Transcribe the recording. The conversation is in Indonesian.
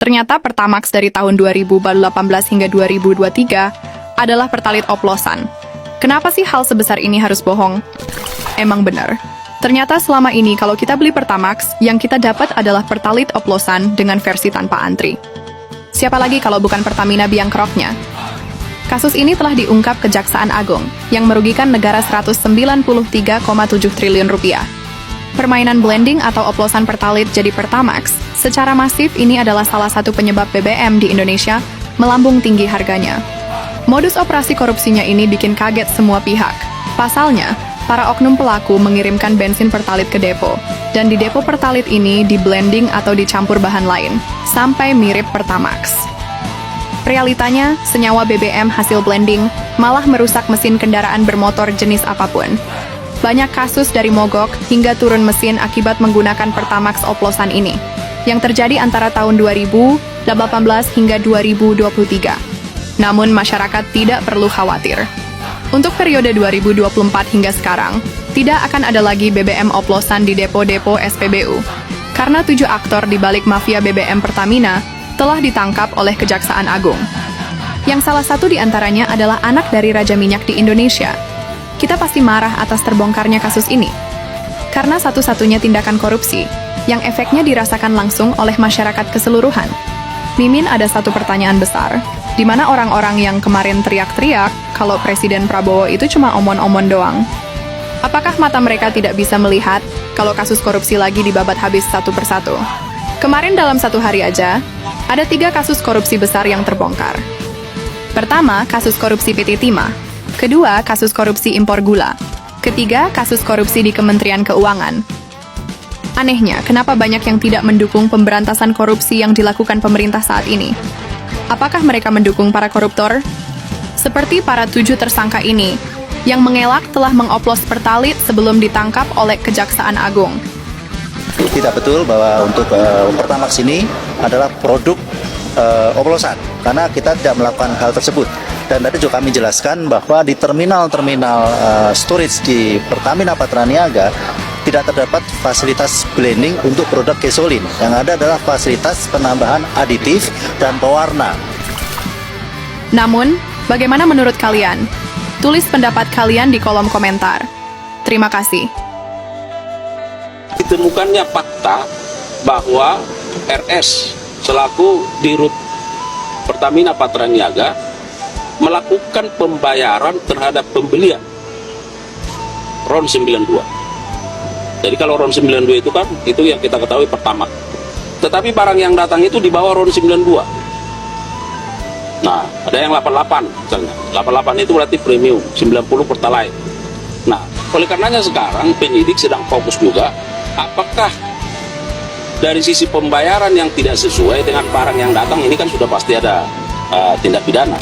Ternyata Pertamax dari tahun 2018 hingga 2023 adalah Pertalite oplosan. Kenapa sih hal sebesar ini harus bohong? Emang benar. Ternyata selama ini kalau kita beli Pertamax, yang kita dapat adalah Pertalite oplosan dengan versi tanpa antri. Siapa lagi kalau bukan Pertamina biang keroknya? Kasus ini telah diungkap Kejaksaan Agung, yang merugikan negara 193,7 triliun rupiah. Permainan blending atau oplosan Pertalite jadi Pertamax, secara masif ini adalah salah satu penyebab BBM di Indonesia melambung tinggi harganya. Modus operasi korupsinya ini bikin kaget semua pihak. Pasalnya, para oknum pelaku mengirimkan bensin Pertalite ke depo, dan di depo Pertalite ini di-blending atau dicampur bahan lain, sampai mirip Pertamax. Realitanya, senyawa BBM hasil blending malah merusak mesin kendaraan bermotor jenis apapun. Banyak kasus dari mogok hingga turun mesin akibat menggunakan Pertamax oplosan ini, yang terjadi antara tahun 2018 hingga 2023. Namun masyarakat tidak perlu khawatir. Untuk periode 2024 hingga sekarang, tidak akan ada lagi BBM oplosan di depo-depo SPBU, karena 7 aktor di balik mafia BBM Pertamina telah ditangkap oleh Kejaksaan Agung. Yang salah satu di antaranya adalah anak dari Raja Minyak di Indonesia. Kita pasti marah atas terbongkarnya kasus ini, karena satu-satunya tindakan korupsi yang efeknya dirasakan langsung oleh masyarakat keseluruhan. Mimin, ada satu pertanyaan besar, di mana orang-orang yang kemarin teriak-teriak kalau Presiden Prabowo itu cuma omon-omon doang. Apakah mata mereka tidak bisa melihat kalau kasus korupsi lagi dibabat habis satu persatu? Kemarin dalam satu hari aja, ada 3 kasus korupsi besar yang terbongkar. Pertama, kasus korupsi PT Timah. Kedua, kasus korupsi impor gula. Ketiga, kasus korupsi di Kementerian Keuangan. Anehnya, kenapa banyak yang tidak mendukung pemberantasan korupsi yang dilakukan pemerintah saat ini? Apakah mereka mendukung para koruptor? Seperti para 7 tersangka ini, yang mengelak telah mengoplos Pertalite sebelum ditangkap oleh Kejaksaan Agung. Tidak betul bahwa untuk Pertamax ini adalah produk oplosan, karena kita tidak melakukan hal tersebut. Dan tadi juga kami jelaskan bahwa di terminal-terminal storage di Pertamina Patraniaga tidak terdapat fasilitas blending untuk produk gasolin. Yang ada adalah fasilitas penambahan aditif dan pewarna. Namun, bagaimana menurut kalian? Tulis pendapat kalian di kolom komentar. Terima kasih. Ditemukannya fakta bahwa RS selaku Dirut Pertamina Patraniaga melakukan pembayaran terhadap pembelian RON 92. Jadi kalau RON 92 itu kan, itu yang kita ketahui pertama. Tetapi barang yang datang itu di bawah RON 92. Nah, ada yang 88 misalnya. 88 itu berarti premium, 90 Pertalite. Nah, oleh karenanya sekarang penyidik sedang fokus juga, apakah dari sisi pembayaran yang tidak sesuai dengan barang yang datang, ini kan sudah pasti ada tindak pidana.